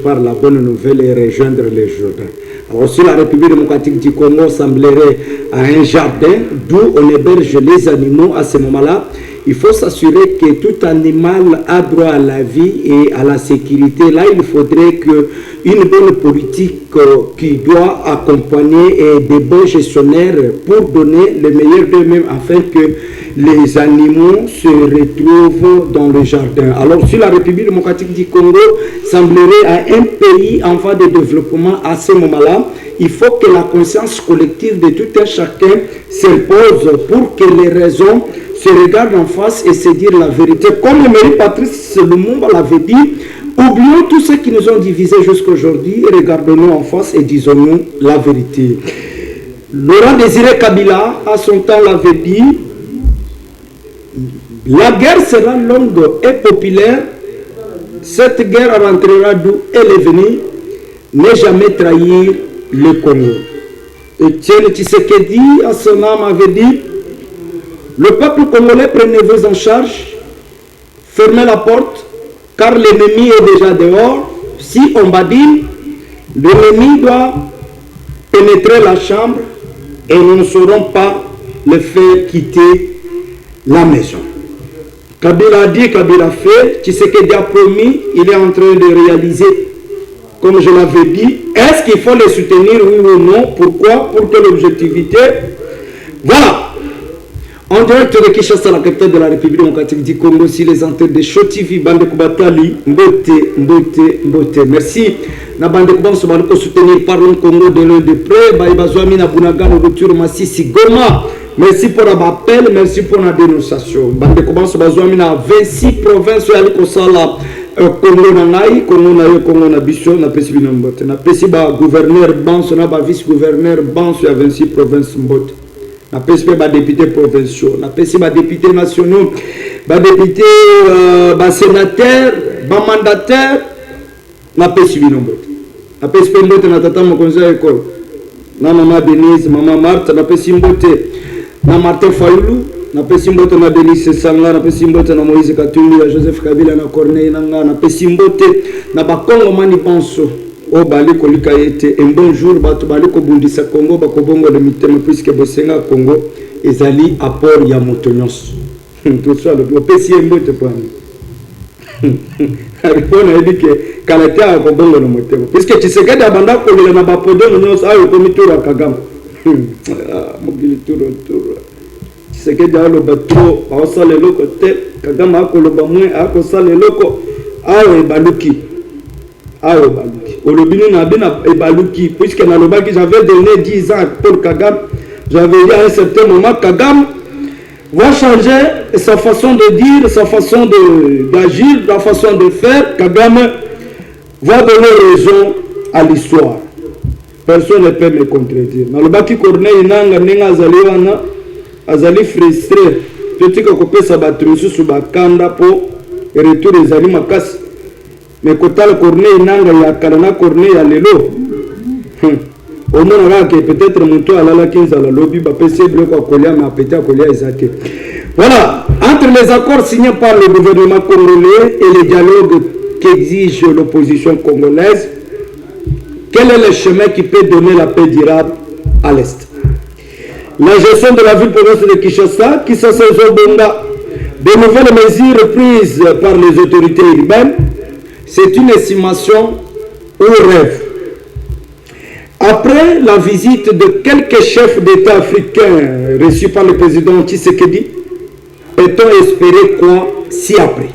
par la bonne nouvelle et rejoindre les Jourdains. Alors si la République démocratique du Congo semblerait à un jardin d'où on héberge les animaux à ce moment-là, il faut s'assurer que tout animal a droit à la vie et à la sécurité. Là, il faudrait qu'une bonne politique qui doit accompagner des bons gestionnaires pour donner le meilleur d'eux-mêmes afin que les animaux se retrouvent dans le jardin. Alors, si la République démocratique du Congo semblerait à un pays en voie de développement à ce moment-là, il faut que la conscience collective de tout un chacun s'impose pour que les raisons se regardent en face et se dire la vérité. Comme le mairie Patrice Lumumba l'avait dit, oublions tout ce qui nous ont divisés jusqu'à aujourd'hui, regardons-nous en face et disons-nous la vérité. Laurent Désiré Kabila, à son temps, l'avait dit, la guerre sera longue et populaire, cette guerre rentrera d'où elle est venue, ne jamais trahir le Congo. Etienne Tshisekedi, à son âme, avait dit, le peuple congolais, prenez-vous en charge, fermez la porte, car l'ennemi est déjà dehors. Si on badine, l'ennemi doit pénétrer la chambre et nous ne saurons pas le faire quitter la maison. Kabila a dit, Kabila a fait, Tshisekedi a promis, il est en train de réaliser. Comme je l'avais dit, est-ce qu'il faut les soutenir, oui ou non? Pourquoi? Pour que l'objectivité... Voilà. En direct de Kinshasa, la capitale de la République démocratique du Congo, si les antennes de Show TV, Bande Kubatali, Mbote. Merci. Na Bande Kuban se va soutenir par le Congo de l'un de près. Baïbazoami na Bunagano, retour Massissi Goma. Merci pour l'appel, merci pour la dénonciation. Bande Kuban se va na 26 provinces à l'Ikosala. Congo Nanai, Congo Nayo, Congo Nabiso, na Pessi Binombote. Na Pessi ba gouverneur Banso, na ba vice-gouverneur Banso à 26 provinces Mbote. Na PSP ba députés provinciaux, na PSP ba députés nationaux, ba députés ba sénateurs, ba mandataires, na PSP binombo. Na PSP mbote na tata mo conseil école. Na maman Denise, maman Marthe, na PSP mbote na Martin Fayulu, na PSP mbote na Denise Sanga, na PSP mbote na Moïse Katumbi, na Joseph Kabila, na Corneille Nanga, na PSP mbote na ba Congo mani Banso. O bali kolika yete un bon jour batu bali ko bundisa Congo bakobongo de mitema puisque bosenga Congo ezali apport ya motonyos tout ça le PC mbote pani répondre a dit que kalata ko bongo no motema puisque Tshisekedi abanda ko lela na bapodo nyos ayo ko mitura Kagame mobilitura tour Tshisekedi alo batro awasale loko te Kagame akoloba mwe akosale loko ayo baluki ayo baluki olobino na bena ebaluki puisque na lobaki j'avais donné 10 ans pour Kagame, j'avais dit à un certain moment Kagame va changer sa façon de dire, sa façon d'agir, la façon de faire. Kagame va donner raison à l'histoire. Personne ne peut me contredire. Na lobaki Corneille Nanga nenga azali wana azali frustré petit ko kopesa batrusu su bakanda po retour ezali makasi. Mais quand le Corneille Nanga ya Kalana Corneille à l'élo, au moins que peut-être mon toit à la 15 à la lobby, va passer bloc à Kolia, mais à péter à Kolia et voilà, entre les accords signés par le gouvernement congolais et les dialogues qu'exige l'opposition congolaise, quel est le chemin qui peut donner la paix durable à l'Est? La gestion de la ville province de Kinshasa, qui s'assure Zobonga, de nouvelles mesures prises par les autorités urbaines. C'est une estimation ou rêve. Après la visite de quelques chefs d'État africains reçus par le président Tshisekedi, peut-on espérer quoi si après?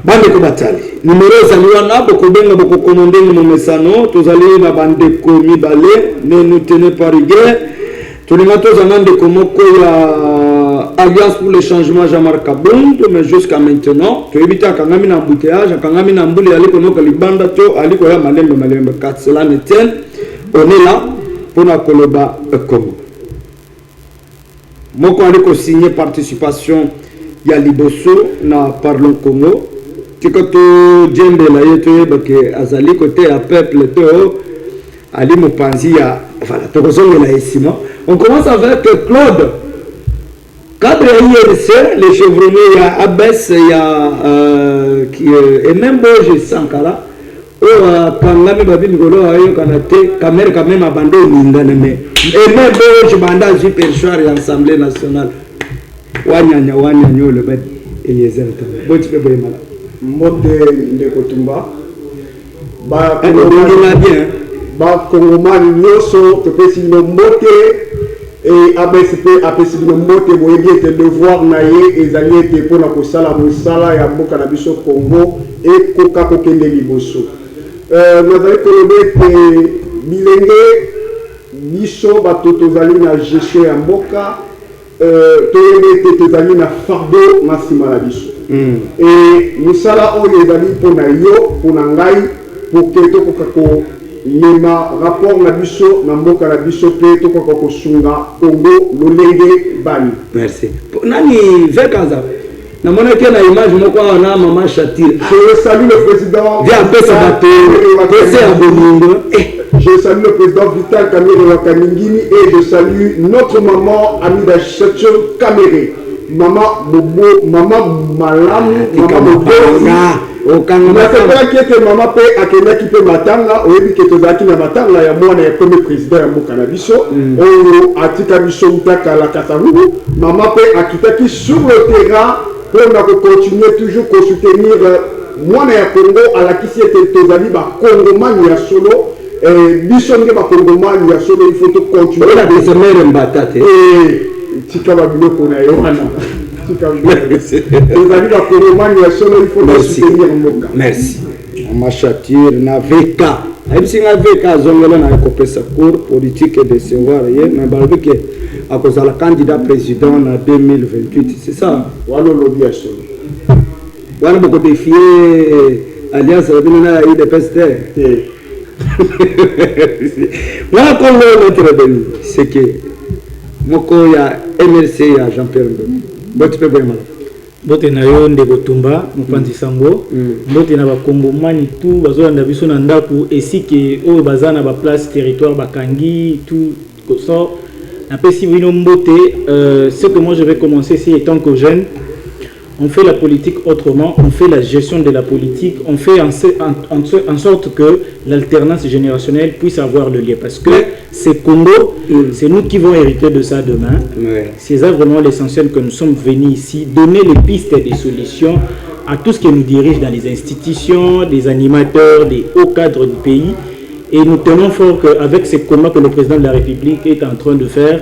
Bandeko Batali. Numéro Zaliwana, Bokobenga Bokokomondenga Momesano, Tozali na Bandeko Mibale, ne nous tenez pas rigueur. Tolimato Zanande Komoko ya Alliance pour le changement Jean-Marc Kabund, mais jusqu'à maintenant, tu évites à Kangami na embouteillage, à Kangami na mbouli, aliko no kalibanda to, aliko ya malembe, kat cela ne tienne, on est là pour la Koloba Congo. Moko aliko signé participation ya Liboso na Parlons Congo, tikoto djembe la yeto bake azali côté à peuple to, ali mopanzi ya, voilà, tokozonge la esima. On commence avec Claude. Cadre IRC, les chevronnés, il y a Abbès, il y a et même Boje Sankara, kangami babi ngolo ayo kanate kamera quand même abandon ningane mais et même je banda super soir l'Assemblée nationale wanyanya le bet Eliezer Tamba boti pe boy mala mote ndeko tumba ba kongomani nyonso topesi no mote et ABCP apesi no mote boyebi ete devoir na ye ezali ete mpona kosala mosala ya mboka na biso Congo ekoka kokende liboso nazali koloba ete bilenge biso bato tozali na gestion ya mboka toyebi ete tozali na fardeau na nsima na biso et mosala oyo ezali mpona yo mpona ngai poke tokoka komema rapport na biso na mboka na biso mpe tokoka kosunga Congo lolenge bani. Merci. Nani vekaza namonaki na image moko wana mama Chatir. Je salue le président. Viens pesa bato pesa ya bolingo. Je salue le président Vital Kamerhe Wakamingini et je salue notre maman Amida Checho Kamerhe. Maman Bobo, maman Malamu, maman Bobo. Nasepelaki ete mama mpe akendaki mpe matanga oyebi ke tozalaki na matanga ya mwana ya premier président ya mboka na biso oyo atika biso uta kala kasavubu mama mpe akitaki sur le terrain mpona kocontinue toujours kosoutenir mwana ya Congo alakisi ete tozali bakongomani ya solo biso nge bakongomani ya solo il faut tocontinue tika babiloko na yo wana merci mama Chatir na veka abisinga veka zongela na kopesa cours politique et de savoir ye mais balobi ke akozala candidat président na 2028 c'est ça walo lobby ya solo wana boko défier alliance na UDPS wana Congo notre beni c'est que moko ya MRC ya Jean-Pierre Mbemba bote pe boy mala bote na yo ndeko tumba mopanzi sango bote na bakongomani tout bazolanda biso na ndaku esike oyo bazana ba place territoire bakangi tout ça na pesi vino mbote ce que moi je vais commencer c'est étant que jeune on fait la politique autrement, on fait la gestion de la politique, on fait en sorte que l'alternance générationnelle puisse avoir le lien. Parce que c'est Congo, c'est nous qui vont hériter de ça demain. C'est ça vraiment l'essentiel que nous sommes venus ici, donner les pistes et des solutions à tout ce qui nous dirige dans les institutions, des animateurs, des hauts cadres du pays. Et nous tenons fort qu'avec ces combats que le président de la République est en train de faire,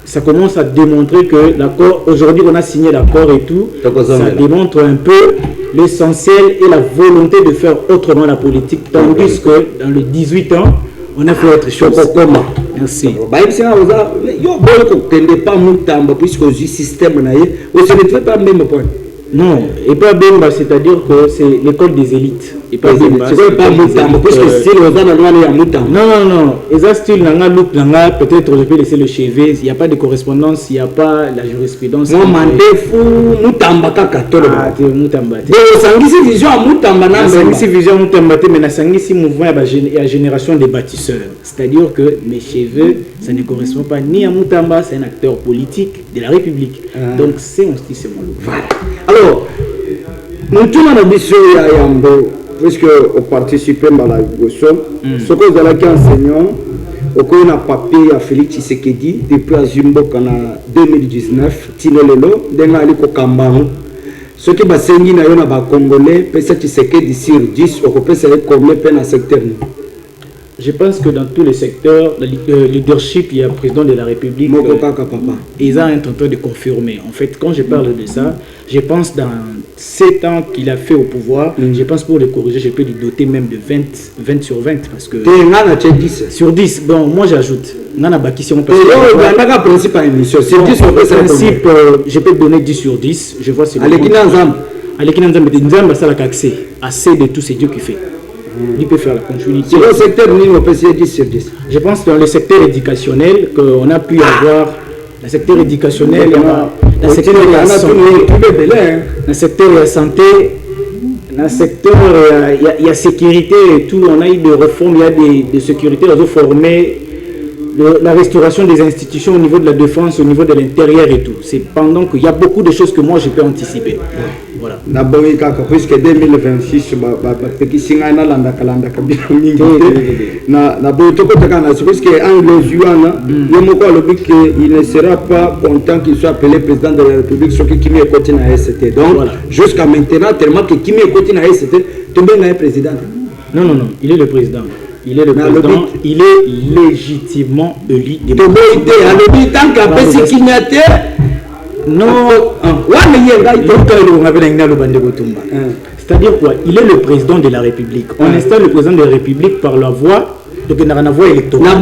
ça commence à démontrer que l'accord, aujourd'hui on a signé l'accord et tout, ça démontre un peu l'essentiel et la volonté de faire autrement la politique, tandis que dans les 18 ans, on a fait autre chose. Merci. Non, et pas Bemba, c'est-à-dire que c'est l'école des élites. Et pas Bemba. C'est pas Moutamba, puisque c'est le Non. Et ça, style, peut-être je peux laisser le chevet. Il n'y a pas de correspondance, il n'y a pas la jurisprudence. Non, Mandefou, Moutamba, Kakatolo. Ah, tu es Moutamba. Sangisi Vision à Moutamba, Sangisi Vision à Moutamba, mais Sangisi Mouvement à la génération des bâtisseurs. C'est-à-dire que mes cheveux, ça ne correspond pas ni à Moutamba, c'est un acteur politique de la République. Donc c'est mon style, c'est mon look. Voilà. Alors, nous tournons la mission à Yambo, puisque on participe à la négociation. Ce que vous avez enseignant, on a papier à Félix Tshisekedi depuis à Zimbo en 2019, Tinelelo, Denga Aliko Kambaru. Ce qui va s'engager dans les Congolais, peut-être Tshisekedi sur 10, on peut se combien dans le secteur. Je pense que dans tous les secteurs, le leadership, il y a le président de la République. Ils ont un train de confirmer. En fait, quand je parle de ça, je pense dans 7 ans qu'il a fait au pouvoir, je pense pour le corriger, je peux lui doter même de 20 sur 20. Parce que sur 10, bon, moi j'ajoute. Je peux donner 10 sur 10. Je vois c'est assez de tous ces dieux qu'il fait. Il peut faire la continuité. Sur le secteur, on peut essayer 10 sur 10. Je pense que dans le secteur éducationnel, qu'on a pu avoir, le secteur éducationnel, dans le secteur de la santé, dans le secteur, il y a sécurité et tout, on a eu des réformes, il y a des sécurités, on a formé la restauration des institutions au niveau de la défense, au niveau de l'intérieur et tout. C'est pendant qu'il y a beaucoup de choses que moi je peux anticiper. Voilà. Puisque 2026, il ne sera pas content qu'il soit appelé président de la République, ce qui est côté na ST. Donc, voilà. Jusqu'à maintenant, tellement que qui est côté na ST, tu es président. Non, il est le président. Il est le président, il est légitimement élu démocratiquement. C'est-à-dire quoi? Il est le président de la République. On installe le président de la République par la voie de la voie électorale.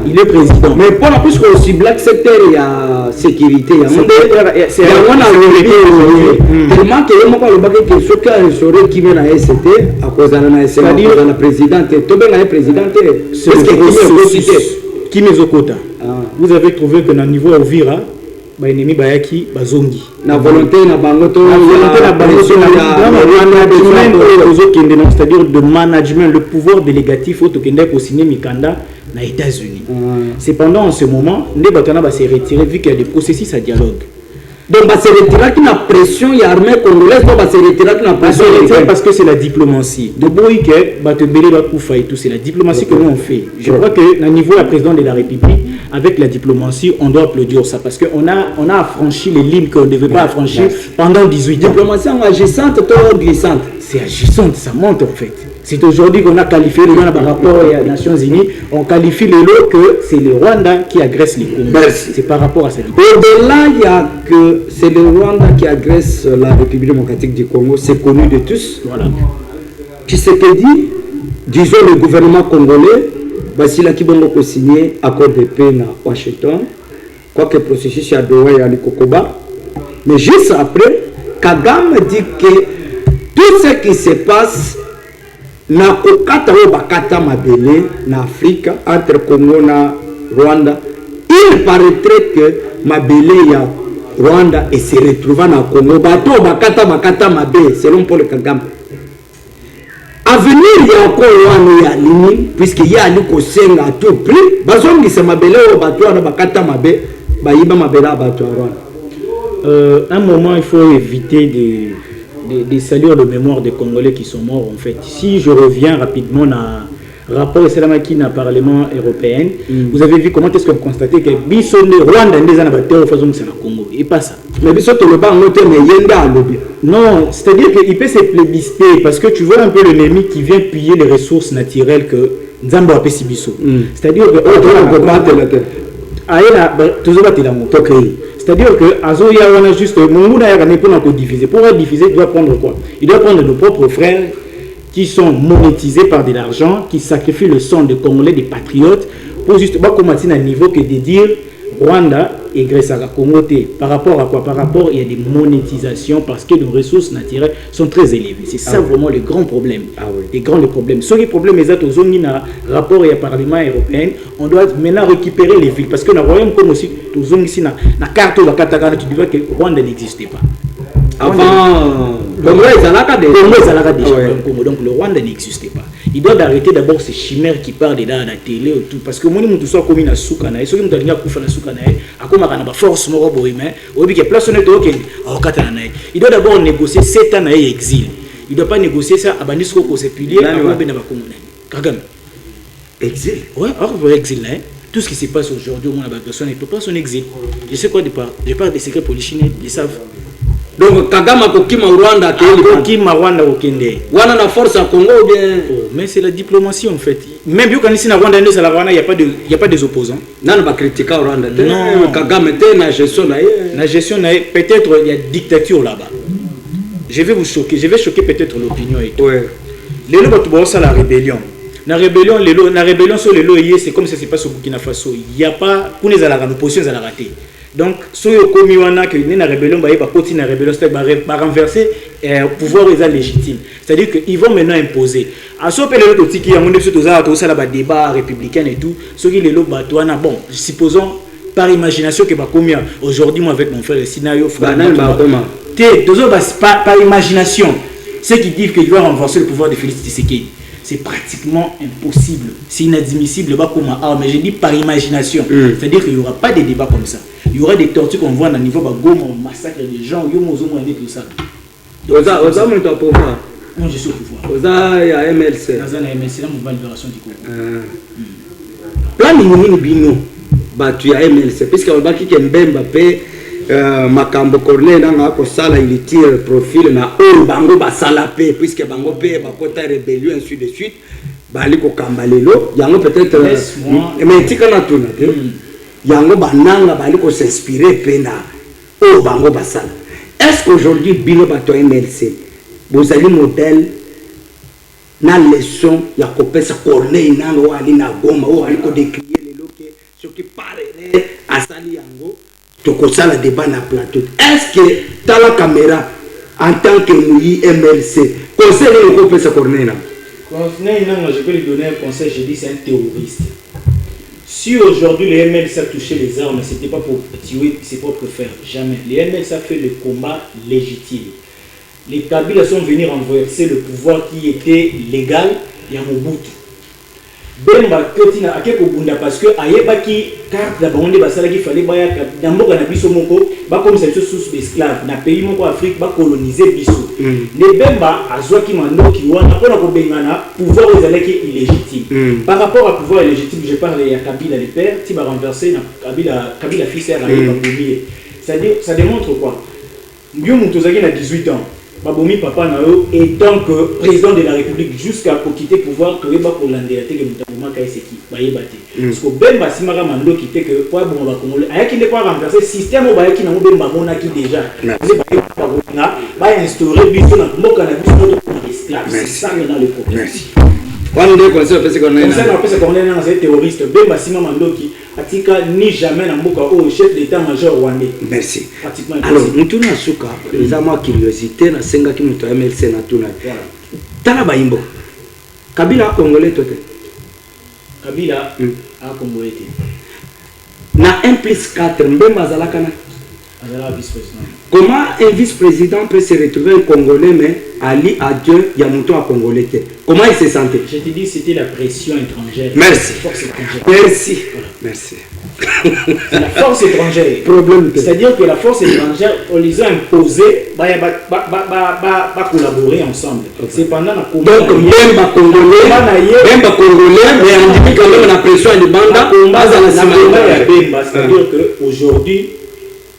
Il est président. Mais pour la plus que Black secteur, il y a sécurité. Il y a tellement que le bac que ce qui qui vient à ST à cause de la présidente. Qui met au quota. Vous avez trouvé que dans le niveau Ovira, ennemi bayaki bazongi na volonté na bango to c'est-à-dire de management, le pouvoir délégatif au tokende ko signer mikanda na États-Unis. Cependant en ce moment les batana va se retirer vu qu'il y a des processus à dialogue. Donc va se retirer qui na pression ya armée congolaise va se retirer qui na pression parce que c'est la diplomatie. De boy que batebele ba kufa et tout, c'est la diplomatie que nous on fait. Je crois que na niveau la président de la République avec la diplomatie, on doit applaudir ça parce qu'on a affranchi les lignes qu'on ne devait pas affranchir pendant 18 ans. Diplomatie agissante ou glissante? C'est agissante, ça monte en fait. C'est aujourd'hui qu'on a qualifié le par rapport aux Nations Unies, on qualifie le lot que c'est le Rwanda qui agresse les Congolais. C'est par rapport à ça. Au-delà, il y a que c'est le Rwanda qui agresse la République démocratique du Congo, c'est connu de tous. Voilà. Qui s'est dit, disons le gouvernement congolais, Basila Kibongo a signé accord de paix à Washington, quoique le processus à Doha et à Likokoba. Mais juste après, Kagame dit que tout ce qui se passe na kokata o bakata mabele na Afrique entre Congo et Rwanda, il paraîtrait que mabele ya Rwanda et se retrouve na Congo. Bato bakata mabele selon Paul Kagame. À venir, il y a encore un ligne, puisqu'il y a un Kosenga à tout prix. Bazon qui se mabele au bateau, on a bakata mabe, baïba mabela bateau. Un moment, il faut éviter de saluer la mémoire des Congolais qui sont morts en fait. Si je reviens rapidement à rapport Salamaki dans le Parlement européen, vous avez vu comment est-ce qu'on constatait que Bissonne Rwanda des anabateurs au façon que c'est le Congo et pas ça. Mais Bissonne le banc mais yenda à lobby. Non, c'est-à-dire qu'il peut se plébisciter parce que tu vois un peu l'ennemi qui vient piller les ressources naturelles que Nzambo a pesi biso. C'est-à-dire que c'est-à-dire que Azoya on a juste Monguna ya pour nous diviser. Pour être divisé, il doit prendre quoi? Il doit prendre nos propres frères qui sont monétisés par de l'argent, qui sacrifient le sang des Congolais, des patriotes, pour justement commencer à un niveau que de dire Rwanda et Grèce à Congo. Par rapport à quoi? Par rapport, il y a des monétisations parce que nos ressources naturelles sont très élevées. C'est ça vraiment le grand problème. Les grands problèmes. Ce qui est problème, c'est que rapport au Parlement européen, on doit maintenant récupérer les villes parce que dans le royaume comme aussi, ici, dans la carte de la Katagana, tu dis que Rwanda n'existait pas. Avant, donc le Rwanda n'existait pas. Il doit arrêter d'abord ces chimères qui parlent dedans à la télé et tout. Parce que moi, je suis comme une soukana. Et ceux qui me donnent la soukana, à force, il doit d'abord négocier 7 ans d'exil. Il ne doit pas négocier ça à Banisco pour se pilier. Exil? Oui, alors exil. Tout ce qui se passe aujourd'hui, la personne ne peut pas son exil. Je sais quoi de part des secrets policiers, ils savent. Donc Kagame a kokima Rwanda kokima Rwanda okende. Wana na force à Congo bien. Mais c'est la diplomatie en fait. Même bien quand ici na Rwanda il y a pas des opposants. Nan ba critiquer Rwanda. Non, Kagame te na gestion na peut-être il y a dictature là-bas. Je vais vous choquer, je vais choquer peut-être l'opinion et tout. Ouais. Les lois tu vois ça la rébellion. La rébellion sur les lois c'est comme ça se passe au Burkina Faso. Il y a pas pour les ala l'opposition à la rater. Donc, ceux qui ont mis la rébellion, ils vont continuer la rébellion, c'est-à-dire renverser le pouvoir légitime. C'est-à-dire qu'ils vont maintenant imposer. À ce moment-là, il y a un débat républicain et tout. Ceux qui les bon, supposons par imagination que aujourd'hui, moi avec mon frère, le scénario, par imagination, ceux qui disent qu'ils doivent renverser le pouvoir de Félix Tshisekedi. c'est pratiquement impossible. C'est inadmissible, mais je dis par imagination. C'est-à-dire qu'il n'y aura pas de débats comme ça. Il y aura des tortues qu'on voit dans le niveau de Goma, on massacre des gens, tout ça. Oza, tu as pouvoir. Non, je suis au pouvoir. Oza, il y a MLC. Dans un MLC, la mouvement de libération du Congo. Plan Ningini Bino, tu as MLC, puisqu'on va quitter Mbemba, Makambo Cornet, il tire profil, na Bango Basala, puisque Bango P, Bakota rébellion, ainsi de suite. Baliko Kambalelo, Yango peut-être. Mais tu connais tout, Yango Bananga, Baliko s'inspirer, Pena, Bango Basala. Est-ce qu'aujourd'hui, Bino Bato MLC, vous avez un modèle, na leçon, ya kopesa Cornet, Nango, Alina Goma, ou Aliko décrier les loquets, ce qui paraît à Sali Yango, Tokosala débat na plateau. Est-ce que dans la caméra, en tant que Moui MLC, conseil de kopesa Cornet, je peux lui donner un conseil, je dis c'est un terroriste. Si aujourd'hui les MLC a touché les armes, ce n'était pas pour tuer ses propres frères, jamais. Les MLC a fait le combat légitime. Les Kabila sont venus renverser le pouvoir qui était légal, il y a Mobutu. Bemba Kotina a quelque bunda parce que ayeba qui carte la bande basala qui fallait baya d'ambo na biso moko ba comme ça sous esclave na pays moko Afrique ba coloniser biso. Les Bemba azwa ki mando ki wana pona ko bengana pouvoir aux alaki illégitime. Par rapport à pouvoir illégitime, je parle à Kabila les pères qui va renverser na Kabila fils à ayeba boulier. C'est-à-dire ça démontre quoi? Mbio Mutozaki na 18 ans. Babomi papa Nao étant que président de la République jusqu'à quitter le pouvoir que Eba Kolandé que Mutaboma Kaiseki Bayebate. Parce que Bemba Simara Mando qui était que quoi bon va Congolais ayaki ne pas remplacer système au Bayaki na Bemba Monaki déjà. Va instaurer biso na mboka na biso notre esclave. C'est ça maintenant le problème. Merci. Quand on conseil parce qu'on est un terroriste Bemba Simara Mando qui atika ni jamais na mboka au chef d'état-major rwandais. Merci. Alors, nous tournons à Souka, les amours curiosité, na senga qui nous MLC na tuna. Tala baimbo. Kabila congolais toi. Kabila a congolais. Na 1+4 Mbemba zalakana. Azala vice-président. Comment un vice-président peut se retrouver un Congolais mais Ali à Dieu, il y a mon temps à Congolais. Comment il se sentait? Je te dis c'était la pression étrangère. Merci. Force étrangère. Merci. Voilà. Merci. C'est la force étrangère. Problème. C'est-à-dire que la force étrangère, on les a imposés, collaborer ensemble. C'est pendant la combat. Donc, même pas Congolais, mais on dit quand même la pression est de bande. C'est-à-dire qu'aujourd'hui,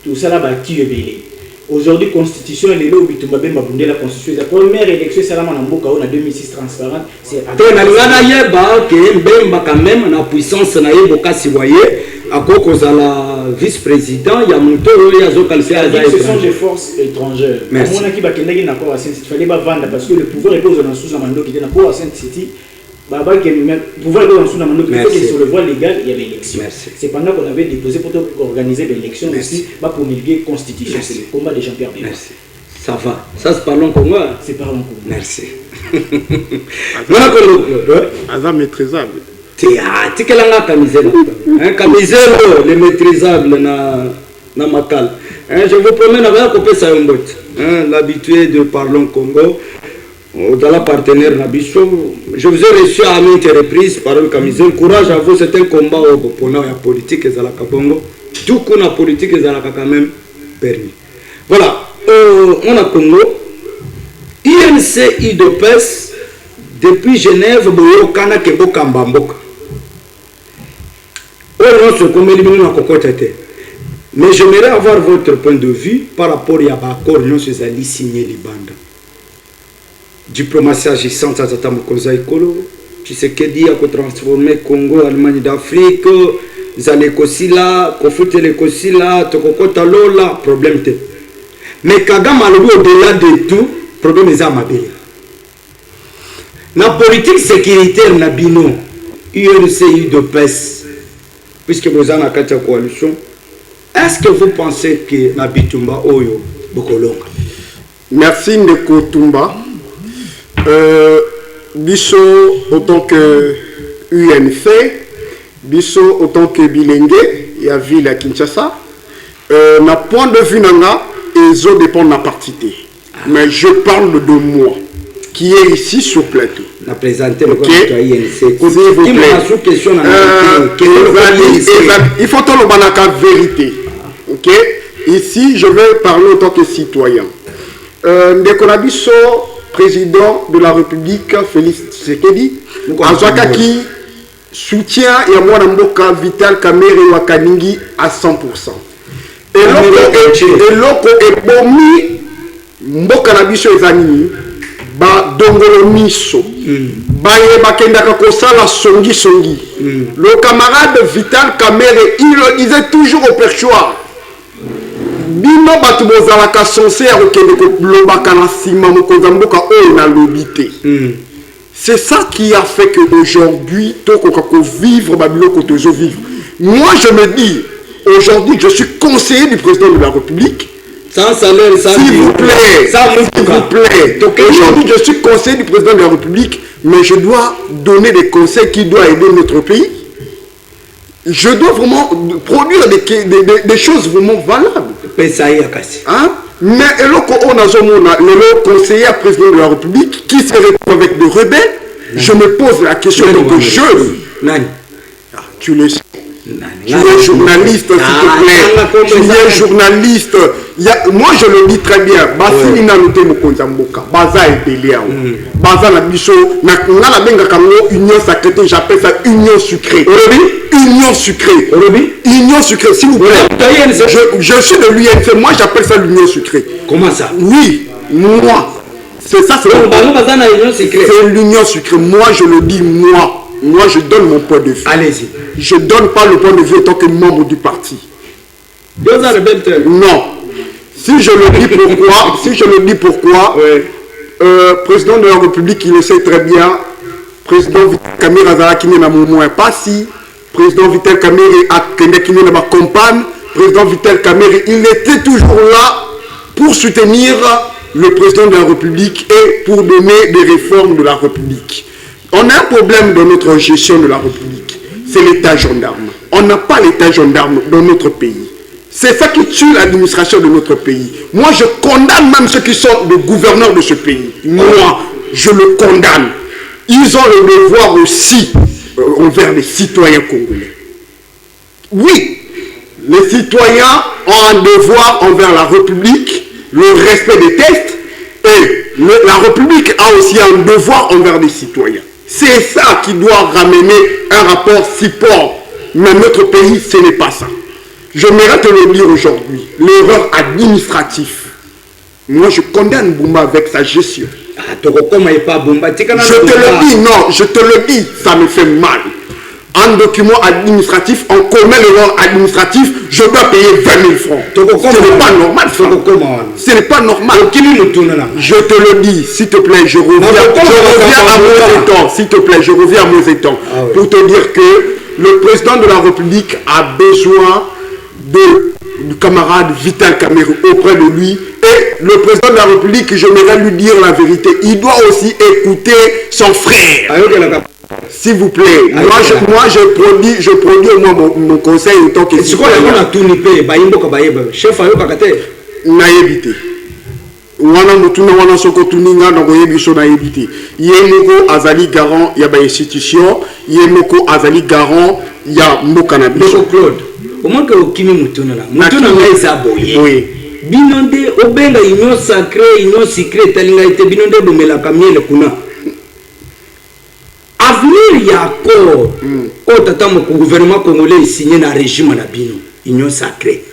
tout ça là, qui est belé. Aujourd'hui, constitution, elle est là où la constitution. La première élection, c'est la Manamboka, on a 2006 transparente. C'est quand même, la puissance, na yeboka si voyez, à cause de la vice-président, il y a mon tour, il y a ce sont des forces étrangères. Merci. Il fallait pas vendre parce que le pouvoir est posé dans sous Amando qui était dans le Saint-City. Le pouvoir est posé dans Amando qui était sur le voie légal, il y avait l'élection. C'est pendant qu'on avait déposé pour organiser l'élection aussi, pour promulguer la constitution. C'est le combat des champions. Merci. Ça va. Ça se parle en Congo. C'est parle en Congo. Merci. Azam maîtrisable. Tu as camisole, les maîtrisables na makal. Je vous promets l'habitué de parler en Congo, dans la partenaire Nabicho. Je vous ai reçu à maintes reprises par le camisole. Courage à vous, c'est un combat au Bopona, il y a politique et la Kabongo. Tout qu'on a politique et la quand même permis. Voilà, on a Congo. INC IDOPES depuis Genève, Boyokana Kebo Kambamboka. Mais j'aimerais avoir votre point de vue par rapport à l'accord que nous avons signé les bandes. Diplomatie agissante à Tatamokoza Ekolo, tu sais que dit à transformer Congo, Allemagne d'Afrique, Zale Kosila, Kofute le Kosila, Tokokota Lola, problème. Mais Kagame au-delà de tout, problème est à ma belle. La politique sécuritaire na bino, UNCI de PES, puisque vous avez une coalition, est-ce que vous pensez que Nabitumba Oyo Bokolonga? Merci Ndeko Tumba. Biso autant que UNC, Biso autant que Bilenge, il y a ville à Kinshasa. Na point de vue nanga, ils ont dépend de la partité. Mais je parle de moi. qui est ici sur plateau. Na présenter le Ok. INC. S'il vous plaît. Question il faut que banaka vérité. Ok. Ici, je vais parler en tant que citoyen. Ndekonabiso, président de la République, Félix Tshisekedi, Azwakaki soutient et moi Mboka Vital Kamerhe Wakaningi à 100%. Et loko et bomi Mboka Nabiso ezanini ba dongolo miso baye bakendaka kosala songi. Le camarade Vital Kamerhe, il le disait toujours au perchoir. Bino batu bozalaka censé akokende kolobaka na nsima mokonzi mboka oyo na lobité. C'est ça qui a fait que aujourd'hui tokoka ko vivre babiloko tozo vivre. Moi je me dis aujourd'hui je suis conseiller du président de la République. Sans salaire, sans s'il vous plaît. Aujourd'hui je suis conseiller du président de la République, mais je dois donner des conseils qui doivent aider notre pays. Je dois vraiment produire des choses vraiment valables. Hein? Mais on a le conseiller président de la République qui se retrouve avec des rebelles. Je me pose la question donc tu le sais. Tu es journaliste, s'il te plaît. Tu es journaliste. Moi, je le dis très bien. Basili na noté mokonzi mboka. Baza ebele ya. Baza na biso na la benga kango union sacrée, j'appelle ça union sucrée. Union sucrée. Union sucrée, s'il vous plaît. Je suis de l'UNC, moi j'appelle ça l'union sucrée. Comment ça? Oui, moi. C'est ça, c'est l'union sucrée. Moi, je le dis, moi, je donne mon point de vue. Allez-y. Je ne donne pas le point de vue en tant que membre du parti. Non. Si je le dis pourquoi, président de la République, il le sait très bien, président Vital Kamerhe Azalaki na moins pas si, président Vital Kamerhe a Kendekine na ma compagne, président Vital Kamerhe, il était toujours là pour soutenir le président de la République et pour donner des réformes de la République. On a un problème dans notre gestion de la République, c'est l'état gendarme. On n'a pas l'état gendarme dans notre pays. C'est ça qui tue l'administration de notre pays. Moi, je condamne même ceux qui sont les gouverneurs de ce pays. Moi, je le condamne. Ils ont le devoir aussi envers les citoyens congolais. Oui, les citoyens ont un devoir envers la République, le respect des textes, et la République a aussi un devoir envers les citoyens. C'est ça qui doit ramener un rapport support. Mais notre pays, ce n'est pas ça. Je mérite de le dire aujourd'hui. L'erreur administrative. Moi, je condamne Boumba avec sa gestion. Je te le dis, non, je te le dis, ça me fait mal. Un document administratif, on commet l'erreur administrative, je dois payer 20 000 francs. Ce n'est pas normal, ça. Ce n'est pas normal. Je te le dis, s'il te plaît, je reviens à mon étang. S'il te plaît, je reviens à mon étang. Pour te dire que le président de la République a besoin du camarade Vital Kamerhe auprès de lui. Et le président de la République, j'aimerais lui dire la vérité, il doit aussi écouter son frère. S'il vous plaît, moi je produis au moins mon conseil en tant que citoyen. Naïbité. Wana mutuna wana soko tuninga na koyebiso naïbité. Yemoko azali garant ya ba institution, yemoko azali garant ya mboka na biso. Claude, comment que okimi mutuna na? Mutuna ngaiza boye. Oui. Binonde obenga union sacrée, union secrète, talinga ite binonde bomela kamiele kuna. Avenir ya accord au tata mo gouvernement congolais signé na régime na bino union sacrée.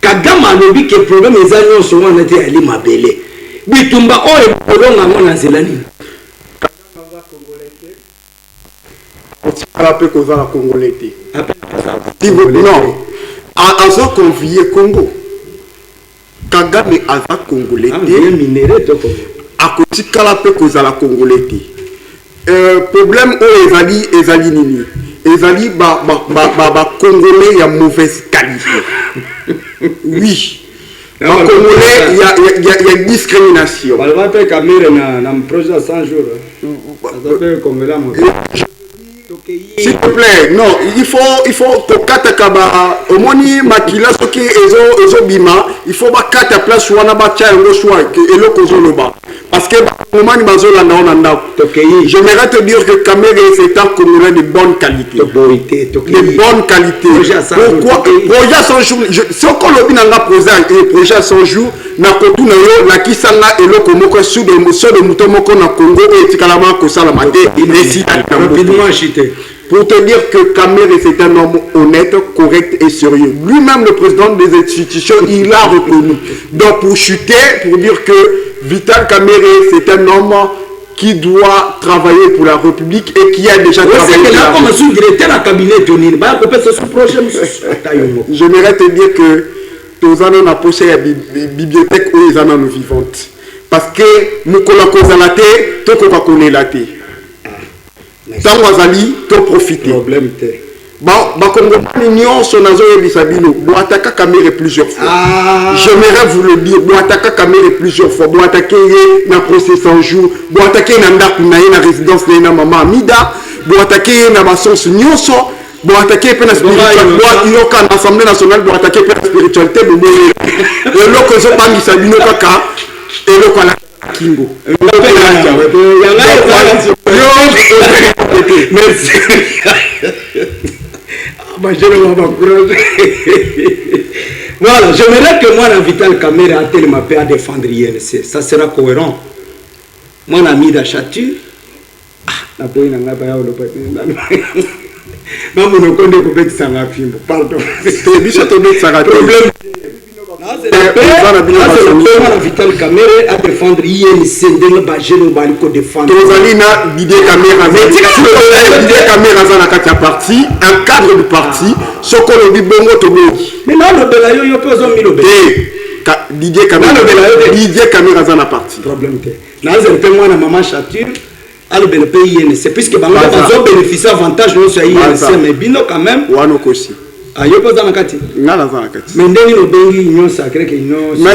Kagama lobi ke problème ezanyo so wana te ali mabele. Bitumba oyo kolonga mona zelani. On peut causer la congolais. Non. Azo convié Congo. Kagame aza congolais. Minéré to ko. Akoti kala pe causer la congolais. Problème où ezali nini ezali ba congolais ya mauvaise qualité. Oui, ba congolais y a discrimination. Balvate Kamerhe na projet 100 jours. S'il te plaît, non, il faut kokata kaba omoni makila soki ezo bima, il faut ba kata place wana ba tia ngo soa eloko zo loba. Parce que j'aimerais te dire que Kamere c'est un Congolais de bonne qualité. De bonne qualité. Pourquoi projet 100 jours, ce qu'on a posé un projet à 100 jours, na kotu na yo na kisanga eloko moko sous de mouton moko na Congo et tikalama ko sala maté rapidement acheté. Pour te dire que Kamere c'est un homme honnête, correct et sérieux. Lui-même, le président des institutions, il a reconnu. Donc pour chuter, pour dire que Vital Kamere c'est un homme qui doit travailler pour la République et qui a déjà travaillé pour la République. J'aimerais te dire que tous en a posé la bibliothèque où ils en ont vivante. Parce que nous connaissons la terre, tout qu'on connaît la terre. Tant wazali to profiter problème te ba Congolais union son nazo ebisabilo bo attaquer Kamere plusieurs fois. J'aimerais vous le dire, bo attaquer Kamere plusieurs fois, bo attaquer na procès 100 jours, bo attaquer na ndaku na résidence na maman Amida, bo attaquer na basons nyonso, bo attaquer pe na spiritualité, bo yoka na assemblée nationale, bo attaquer pe na spiritualité bo le loko zo bangisa bino kaka et loko la Kingo. Merci. Voilà, j'aimerais que moi, la Vital Kamere a tellement à défendre l'INC. Ça sera cohérent. Mon ami d'Achature. Pardon. Vital Kamere à défendre INC de Bajeno Baliko défendre. Didier Kamera parti, un cadre du parti, ce qu'on dit bongo tobogi. Mais là le belayo yo pose milo be. Didier Kamera zana parti. Problème te. Là je peux moi na maman Chature à le pays INC puisque bango bazo bénéficier avantage non sur INC mais bino quand même. Wanoko aussi. Mais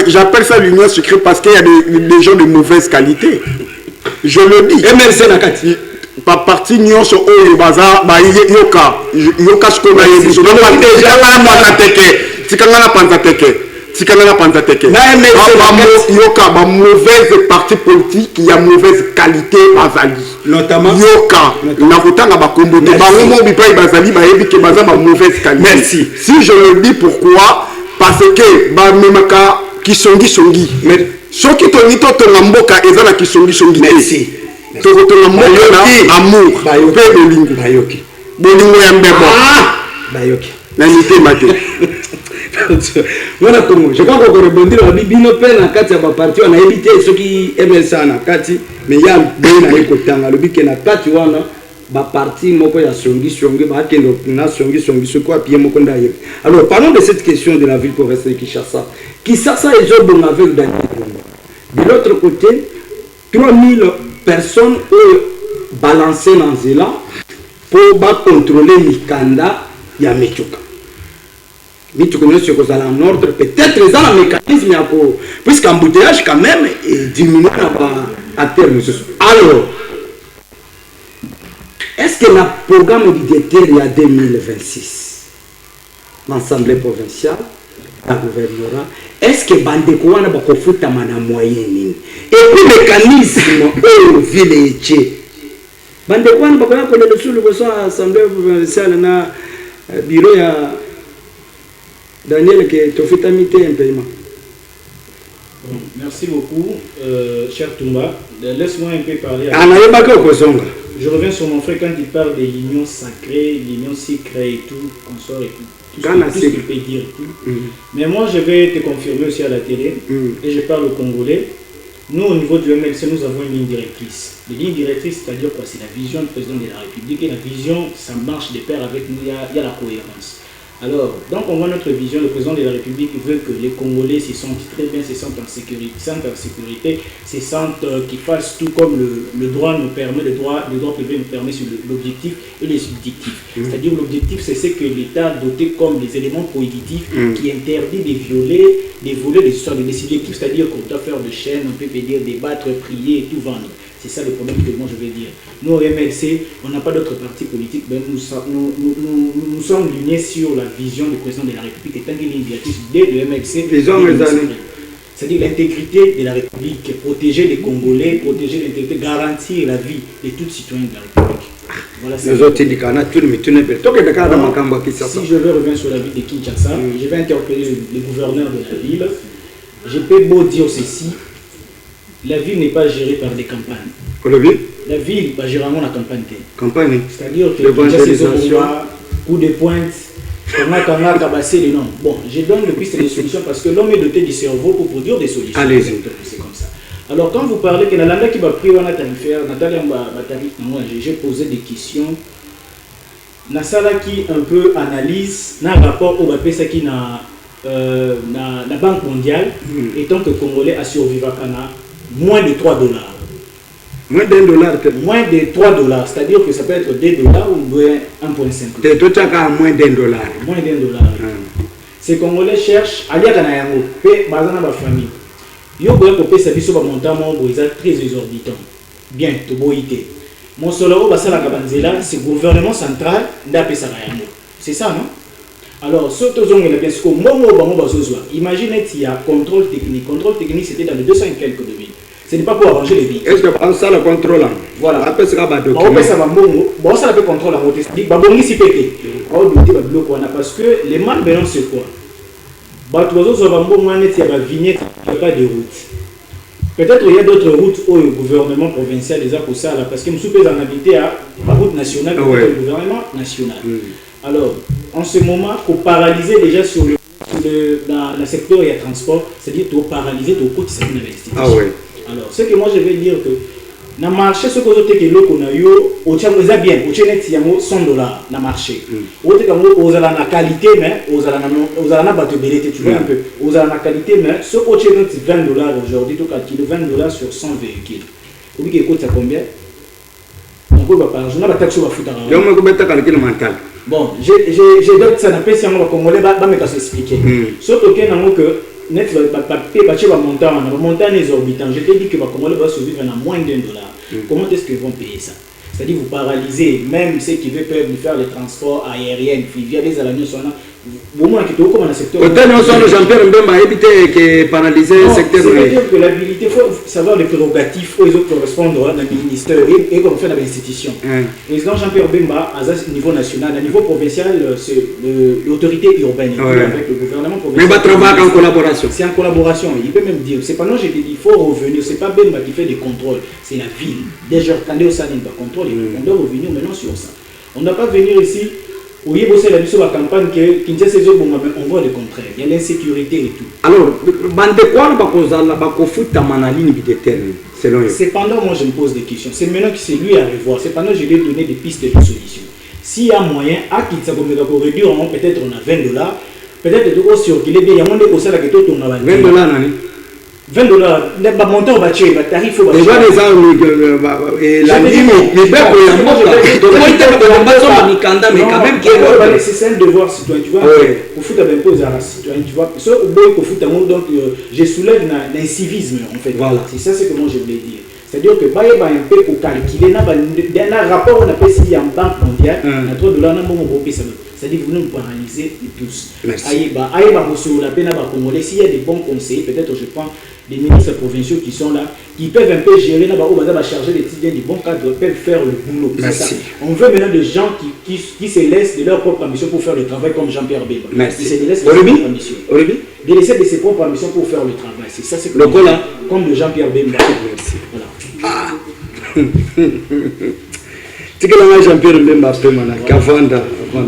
j'appelle ça l'union secrète parce qu'il y a des gens de mauvaise qualité. Je le dis. MLC Nakati. Par partie union sur le bazar, yoka ce qu'on a dit. Yoka, ma mauvaise parti politique, il y a mauvaise qualité bazali. Notamment Yoka, mauvaise qualité. Merci. Si je le dis pourquoi, parce que Memaka qui songi. Mais ceux qui t'ont dit que Namboka et Zana qui songi. Merci. Amour. Bayoki. Bolingo Yambebo. Bayoki. Nanité Maté. Je crois qu'on rebondit dans la Bible, na kati ya parti on a évité ceux qui aiment ça na kati mais il y a bien na ekotanga le bike na kati wana ba parti moko ya songi ba kendo na songi ce quoi pied moko ndaye. Alors parlons de cette question de la ville provinciale de Kinshasa. Kinshasa est job avec Daniel. De l'autre côté 3000 personnes ont balancé dans Zela pour contrôler Mikanda ya Mechoka. Mais tu connais ce que ça en ordre, peut-être ils ont un mécanisme pour puisqu'embouteillage quand même diminue à terme. Alors, est-ce que le programme budgétaire il y a 2026, l'Assemblée provinciale, la gouvernorat, est-ce que Bandekouana va faire un moyen? Et puis le mécanisme où ville est Bandekouana va faire l'Assemblée provinciale na bureau ya Daniel, qui est fait amitié un paiement. Merci beaucoup, cher Toumba. Laisse-moi un peu parler. Je reviens sur mon frère quand il parle de l'union sacrée, l'union secrète et tout, consort et tout ce qu'il peut dire et tout. Mais moi, je vais te confirmer aussi à la télé, et je parle au Congolais. Nous, au niveau du MLC, nous avons une ligne directrice. La ligne directrice, c'est-à-dire quoi? C'est la vision du président de la République. Et la vision, ça marche de pair avec nous, il y a la cohérence. Alors, donc on voit notre vision, le président de la République veut que les Congolais se sentent très bien, se sentent en sécurité, se sentent qu'ils fassent tout comme le droit nous permet, le droit privé nous permet sur l'objectif et les subjectifs. C'est-à-dire l'objectif, c'est ce que l'État a doté comme des éléments prohibitifs qui interdit de voler des subjectifs, c'est-à-dire qu'on doit faire de chaînes, on peut dire débattre, prier et tout vendre. C'est ça le problème que moi je vais dire. Nous, au MLC, on n'a pas d'autres partis politiques, mais nous sommes lignés sur la vision du président de la République étant une ligne directrice de MLC. c'est-à-dire l'intégrité de la République, protéger les Congolais, protéger l'intégrité, garantir la vie de tous citoyens de la République. Voilà, si je veux revenir sur la ville de Kinshasa, je vais interpeller le gouverneur de la ville. Je peux beau dire ceci, la ville n'est pas gérée par des campagnes. La ville n'est pas gérée en campagne. C'est-à-dire que l'évangélisation, coup de pointe, les noms. Bon, je donne le piste des solutions parce que l'homme est doté du cerveau pour produire des solutions. Allez-y. C'est comme ça. Alors quand vous parlez que Nalanda qui va prier à tarifaire, Nathalie j'ai posé des questions. Nasala qui un peu analyse dans rapport au BAPESA qui na la Banque mondiale, étant que Congolais a survécu à moins de $3. Moins d'$1 Moins de $3, c'est-à-dire que ça peut être $2 ou 1,5. De tout à moins d'$1. Moins d'1. Ces Congolais cherchent à lire à Yango, paix, bazana ma famille. Yo boye ko pesa biso ba montant mo boza très exorbitant. Bien, to boité. Mon soloro basala kabanzela, c'est gouvernement central ndapesa Yango. C'est ça non? Alors, ce que vous avez bien sûr, imaginez qu'il y a contrôle technique. Contrôle technique, c'était dans les 200 et quelques de villes. Ce n'est pas pour arranger les villes. Est-ce que ça le contrôle? Voilà. Après, ça va document. Bon, ça le contrôle en haute. Parce que les mal maintenant, c'est quoi? Il n'y a pas de route. Peut-être qu'il y a d'autres routes au gouvernement provincial déjà pour ça, parce que nous sommes en habité à la route nationale, le gouvernement national. Alors, en ce moment, il faut paralyser déjà sur le secteur et le transport, c'est-à-dire qu'il faut paralyser tout le côté de l'investissement. Ah ouais. Alors, ce que moi je vais dire que dans le marché, ce que vous avez dit, au Tchad, vous avez bien, au Tchad, il y a $100 dans le marché. Vous avez la qualité, mais vous avez la batterie, tu vois un peu. Vous avez la qualité, mais ce que vous avez $20 aujourd'hui, tout cas, $20 sur 100 véhicules. Vous voyez que ça combien? On peut pas parler, je n'ai pas de taxe sur la foutaie. Bon, j'ai d'autres ça n'a pas si on va congolais va s'expliquer. Sauf que net va montant exorbitant. Je t'ai dit que les Congolais vont survivre à moins d'$1. Comment est-ce qu'ils vont payer ça? C'est-à-dire vous paralysez même ceux qui veulent faire les transports aériens, via les alanios sont là. Au moins qui comme dans le secteur. Jean-Pierre Mbemba a évité que paralyser le secteur. C'est-à-dire que l'habilité, il faut savoir les prérogatives aux autres correspondent dans le ministère et comme fait dans l'institution. Le président Jean-Pierre Mbemba, à ce niveau national, à niveau provincial, c'est l'autorité urbaine avec le gouvernement provincial. Mais il va travailler en collaboration. C'est en collaboration. Il peut même dire, c'est pas non, j'ai dit, il faut revenir. C'est pas Mbemba qui fait des contrôles, c'est la ville. Déjà, quand on a un contrôle, on doit revenir maintenant sur ça. On ne doit pas venir ici. Oui, c'est la campagne qui on voit le contraire. Il y a l'insécurité et tout. Alors, cependant, moi je me pose des questions. C'est maintenant que c'est lui à revoir. Cependant, je lui ai donné des pistes de solutions. S'il y a moyen, à qui ça peut réduire, peut-être on a $20. Peut-être tout circuler bien. Il y a moins de ça que tout on a $20. $20, le montant va tuer, le tarif va tuer. C'est un devoir citoyen, tu vois. Pour foutre un peu aux citoyens, tu vois. Donc, je soulève l'incivisme, en fait. Voilà. C'est ça ce que moi je voulais dire. C'est-à-dire que un peu pour calculer, dans un rapport, on appelle ça en Banque mondiale, c'est-à-dire que vous nous paralysez tous. S'il y a des bons conseillers, peut-être je prends des ministres provinciaux qui sont là, qui peuvent un peu gérer, charger les titres du bon cadre, peuvent faire le boulot. On veut maintenant des gens qui se laissent de leur propre ambition pour faire le travail comme Jean-Pierre Mbemba. Merci. Ils se laissent de leur propre ambition. De laisser de ses propres ambitions pour faire le travail. C'est ça, c'est comme de Jean-Pierre Mbemba. Merci. Voilà. C'est que là, Jean-Pierre Mbemba fait Kavanda,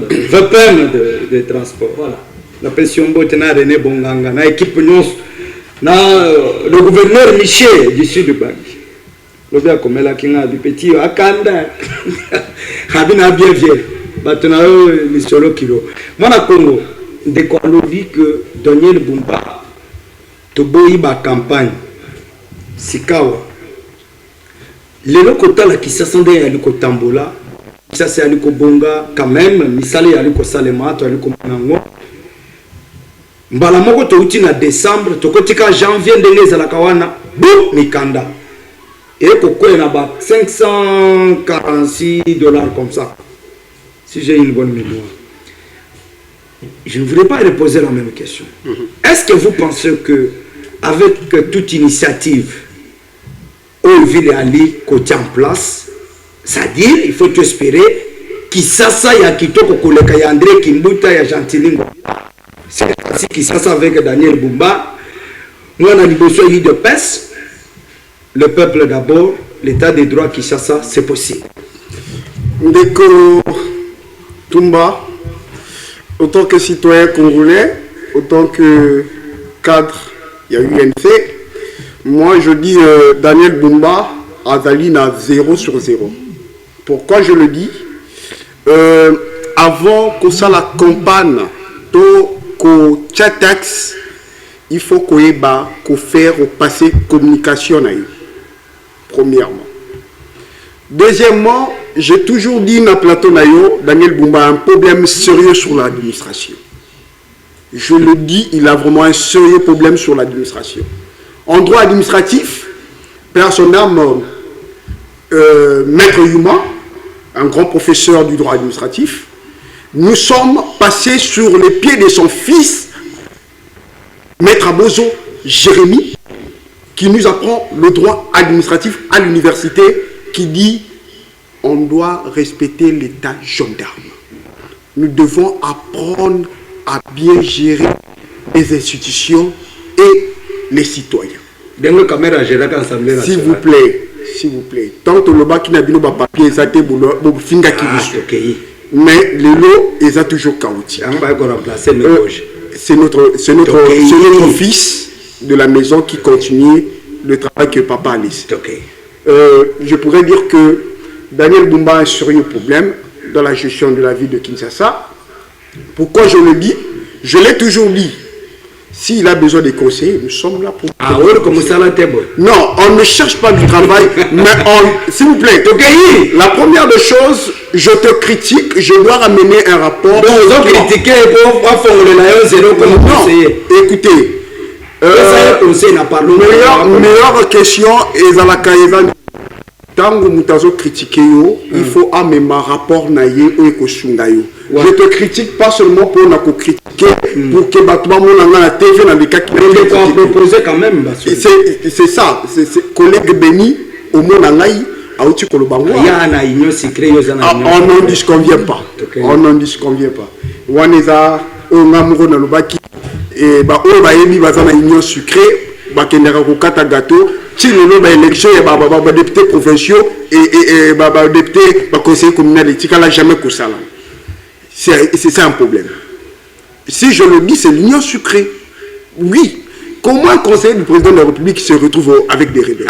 VPN de transport. Voilà. La pension Botena René Bonganga, na équipe Nyons, le gouverneur Michel du sud du Bangi. Le bien comme la Kinga du petit Akanda, Habina bien vieux, Batonao, Misolo Kilo. Moi, à Congo, dès qu'on nous dit que Daniel Bumba, Toboïba campagne, Sikawa. Les locaux qui se sont des aliko tambola, ça c'est aliko bonga quand même, misali aliko salema, to aliko manango. Mbala moko to uti na décembre, to kotika janvier ndenge za la kawana, boum mikanda. Et kokwe na ba $546 comme ça. Si j'ai une bonne mémoire. Je ne voudrais pas reposer la même question. Est-ce que vous pensez que avec toute initiative, où ville Ali côté en place, c'est-à-dire, il faut espérer Kisasa ya kitoko koleka ya André Kimbuta ya Gentilingo. C'est ainsi Kisasa avec Daniel Bumba. Moi, on a besoin de paix. Le peuple d'abord, l'état des droits Kisasa, c'est possible. Ndeko Tumba, autant que citoyen congolais, autant que cadre, il y a eu UNC. Moi, je dis Daniel Bumba, Azali n'a 0 sur 0. Pourquoi je le dis? Avant que ça la campagne, que chatex, il faut qu'on faire passer communication. Premièrement. Deuxièmement, j'ai toujours dit dans plateau Daniel Bumba a un problème sérieux sur l'administration. Je le dis, il a vraiment un sérieux problème sur l'administration. En droit administratif, personnellement, Maître Yuma, un grand professeur du droit administratif, nous sommes passés sur les pieds de son fils, Maître Abozo Jérémy, qui nous apprend le droit administratif à l'université, qui dit on doit respecter l'état gendarme. Nous devons apprendre à bien gérer les institutions et les citoyens. S'il vous plaît, s'il vous plaît. Tant que le bas qui n'a pas de papier, ça a été finga qui mais les lots, ils ont toujours chaotique. C'est notre fils de la maison qui continue le travail que papa a laissé. Je pourrais dire que Daniel Bumba a un sérieux problème dans la gestion de la vie de Kinshasa. Pourquoi je le dis? Je l'ai toujours dit. S'il a besoin de conseils, nous sommes là pour... Ah oui, comme ça, là, t'es bon. Non, on ne cherche pas du travail, mais s'il vous plaît, la première des choses, je te critique, je dois ramener un rapport... Donc, vous avez critiqué pour faire le naïo zéro comme conseiller. Écoutez, meilleure question, et à la caïzane, tant que nous avons critiqué, il faut amener un rapport naïe ou écosungayo. Je te critique pas seulement pour nous critiquer, pour que la TV dans des cas qui ont proposé quand même. C'est ça, c'est collègue Béni au monde en Aïe, à Outi Kolobango. On n'en disconvient pas. On n'en disconvient pas. Waneza, on a mouru dans le baki, et bah, on va émis dans une union sucrée, bah, qui n'est pas un gâteau. Si nous avons une élection, il y a des députés provinciaux et des députés conseillers communaux, il n'y a jamais que ça. C'est ça un problème. Si je le dis, c'est l'union sucrée. Oui. Comment un conseiller du président de la République se retrouve avec des rebelles?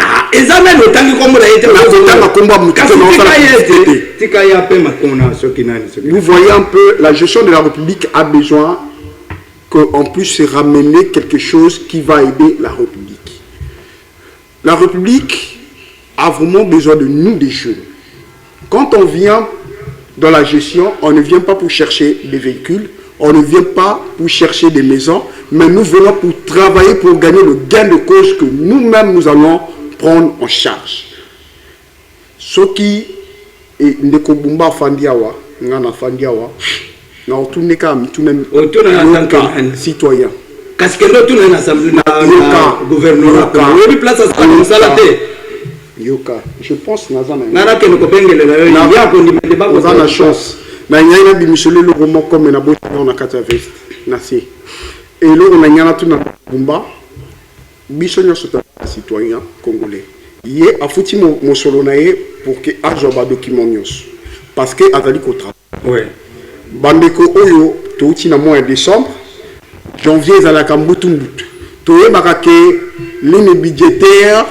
Vous voyez un peu, la gestion de la République a besoin qu'on puisse ramener quelque chose qui va aider la République. La République a vraiment besoin de nous, des jeunes. Quand on vient dans la gestion, on ne vient pas pour chercher des véhicules, on ne vient pas pour chercher des maisons, mais nous venons pour travailler, pour gagner le gain de cause que nous-mêmes nous allons prendre en charge. Ce qui est Ndekobumba Fandiawa, Ngana Fandiawa, na otourné kam tout même citoyen. Qu'est-ce que l'autre est l'Assemblée gouvernement oui place à ça Yoka, je pense Nazana. Nana que nous copengele na ya ko ni débat on a la chance. Na nyana bi Michel le roman comme na bote na kata veste na si. Et là on a nyana tout na Bumba. Biso nyoso ta citoyen congolais. Yé a fouti mon solo naé pour que ajoba document nyos. Parce que azali ko travail. Ouais. Bandeko oyo to uti na mois de décembre. Janvier à la Kambutumbutu. Toye bakake ligne budgétaire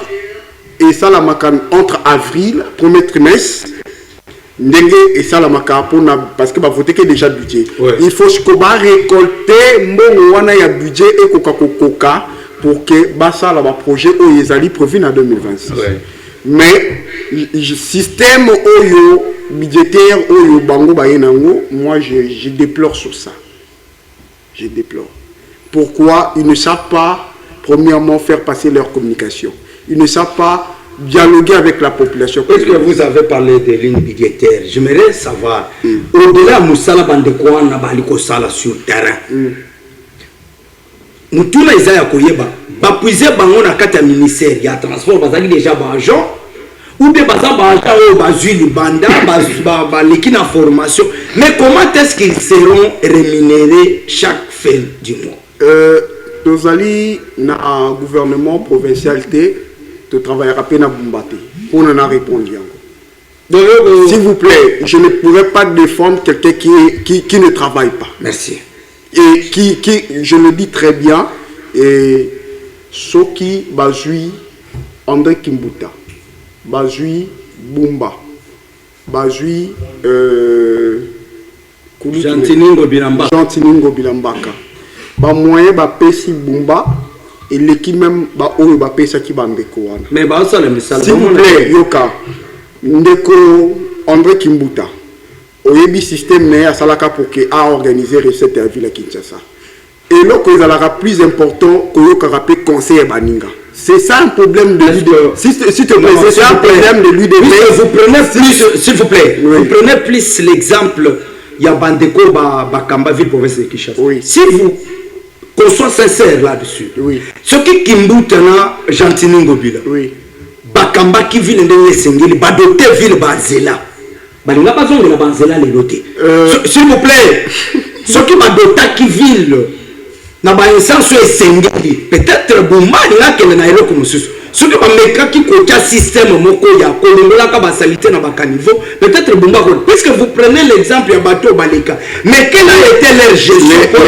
et ça la macan entre avril, premier trimestre, ndenge et ça la macan parce que va voter que déjà budget. Ouais. Il faut que ba récolter mon wana ya budget et koka pour que ba ça la projet au yezali prévu en 2026. Ouais. Mais système oyo budgétaire oyo bango ba yenango, moi je déplore sur ça. Je déplore. Pourquoi ils ne savent pas, premièrement, faire passer leur communication. Ils ne savent pas dialoguer avec la population. Puisque vous avez parlé des lignes budgétaires, j'aimerais savoir, au-delà de Moussala Bandekouan, Nabaliko Sala sur le terrain, Moutouna Isaya Koyeba, bapuiser bango na kati ya ministère ya transport bazali déjà baagent ou bien baza baagent oyo bazwi libanda baleki na formation, mais comment est-ce qu'ils seront rémunérés chaque fin du mois? Tozali na gouvernement provincial te travaillera pe na Bumbate pour en a répondu encore. S'il vous plaît, je ne pourrais pas défendre quelqu'un qui ne travaille pas. Merci. Et qui je le dis très bien, et Soki Bazui André Kimbuta, Bazui Bumba, Bazui Jantiningo Bilambaka, ba moyen ba pesi Bumba et l'équipe même ba oyo ba pesa ki bandeko wana. Mais ba ça le message. S'il vous plaît, Yoka ndeko André Kimbuta. Oyebi système né à Salaka pour que a organisé recette à ville à Kinshasa. Et là que ça sera plus important que le rappeler conseil Baninga. C'est ça un problème de leader. S'il te plaît, c'est un problème de leader. Vous prenez plus, s'il vous plaît, vous prenez plus l'exemple Yabandeko Bakamba ville province de Kinshasa. Oui. Si vous qu'on soit sincère là-dessus. Oui. Ce qui Kimbuta na Jantiningo Bila. Oui. Bakamba qui ville ndenge sengeli badote ville bazela. Balinga bazonga la banzela les dotés. S'il vous plaît, ce qui m'a doté qui ville na ba essence esengeli peut-être bomba linga kele na eloko mususu. Ce qui m'a meka qui kotia système moko ya kolongola ka ba salité na ba caniveau peut-être bomba puisque vous prenez l'exemple ya bateau baleka. Mais quelle a été leur gestion pour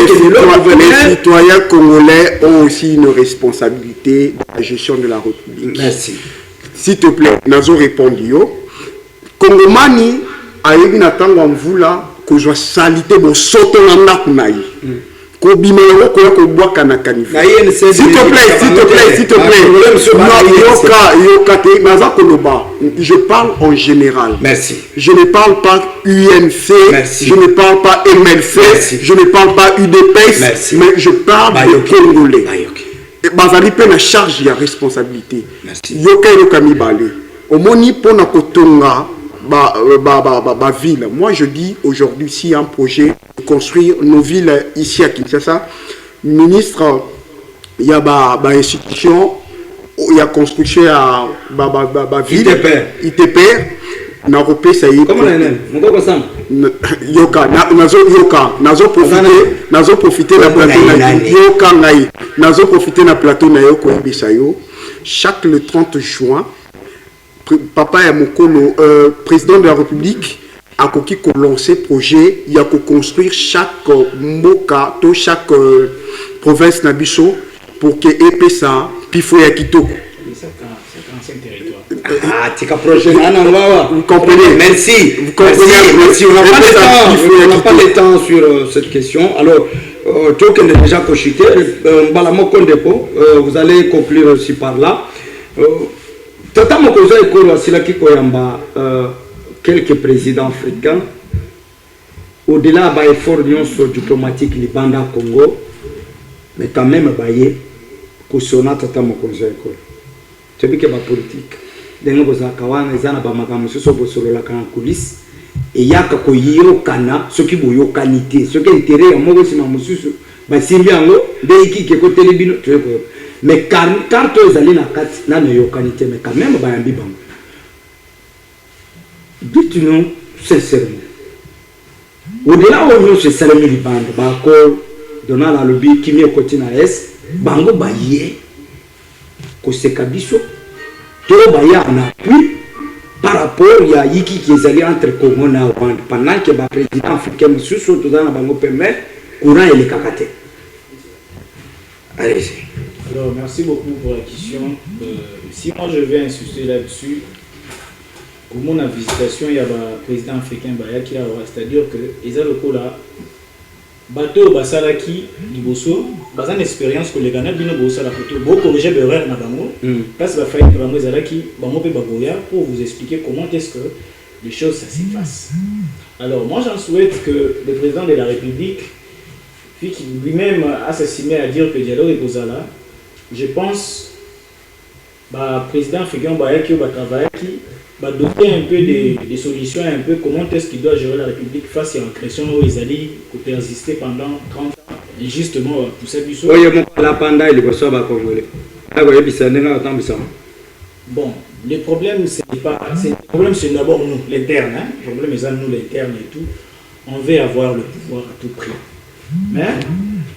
que les citoyens congolais ont aussi une responsabilité dans la gestion de la République. Merci. S'il te plaît, nazo répondu yo. Kongomani ayebi na tango mvula kozwa salité bo soto na ndaku na ye. Ko bimelo ko ko bwaka na kanifu. S'il te plaît. Yoka te maza koloba. Je parle en général. Merci. Je ne parle pas UNC, merci. Je ne parle pas MLC, merci. Je ne parle pas UDPS, merci. Mais je parle de Congolais. Bazali pe na charge ya responsabilité. Merci. Yoka mibale. Omoni pona kotonga ba ville. Moi je dis aujourd'hui si un projet de construire nos villes ici à Kinshasa, ministre il y a ba institution, il y a construction à ba ville ITP na repesa yi. Comment on est Moko Sam Yoka nazo profiter la plateau na Yoka ngai nazo profiter na plateau na Yoko Bisayo chaque le 30 juin. Papa et Mokolo, président de la République, a lancé projet, il y a construire chaque moka, chaque province nabiso pour que EPSA, Pifo et Kitoko. Ah, tu as projet. Vous comprenez? Merci. Vous comprenez? Merci. On n'a pas le temps sur cette question. Alors, tu as déjà cochité. Vous allez conclure aussi par là. Tata Mokozo Ekolo Asilaki Koyamba, quelques présidents africains, au-delà de l'effort diplomatique Libanda Congo, mais quand même baye kusona Tata Mokozo Ekolo. Tu sais que la politique, dengo boza kawana ezana ba makambo soso bosolo la kana coulisses et yaka ko yokana ce qui boyo kanité ce qui intérêt ya moko sima mususu ba simbi yango ndeiki ke ko telebino tu sais ko. Mais quand tu es allé dans la yokanité, mais quand même, dites-nous sincèrement. Au-delà où nous sommes salami libande, bako donnant la lobby qui m'est côté na est, bango baye, ko se kabiso, to baye en appui par rapport à yiki qui est allé entre Congo na Rwanda pendant que le président africain monsieur surtout dans la bango permet courant et les kakate. Allez-y. Alors, merci beaucoup pour la question. Si moi je vais insister là-dessus, pour mon visitation, il y a le président africain qui a c'est-à-dire que les là, bateau Basalaki, Liboso, bas une expérience que les Ghana bino bossa la photo, beaucoup corriger l'erreur na bango, parce que faille que bango Zalaki, bango pe bagoya pour vous expliquer comment est-ce que les choses ça s'efface. Alors moi j'en souhaite que le président de la République, qui lui-même assassiné à dire que dialogue est là. Je pense que le président africain qui va doter un peu des solutions, un peu comment est-ce qu'il doit gérer la République face à une pression où ils allaient persister pendant 30 ans. justement pousser biso. Oui, la panda il est pas congolais. Ah oui, puis ça n'est pas tant ça. Bon, le problème c'est pas, le problème c'est d'abord nous, l'interne, hein. Le problème c'est nous l'interne et tout. On veut avoir le pouvoir à tout prix. Mais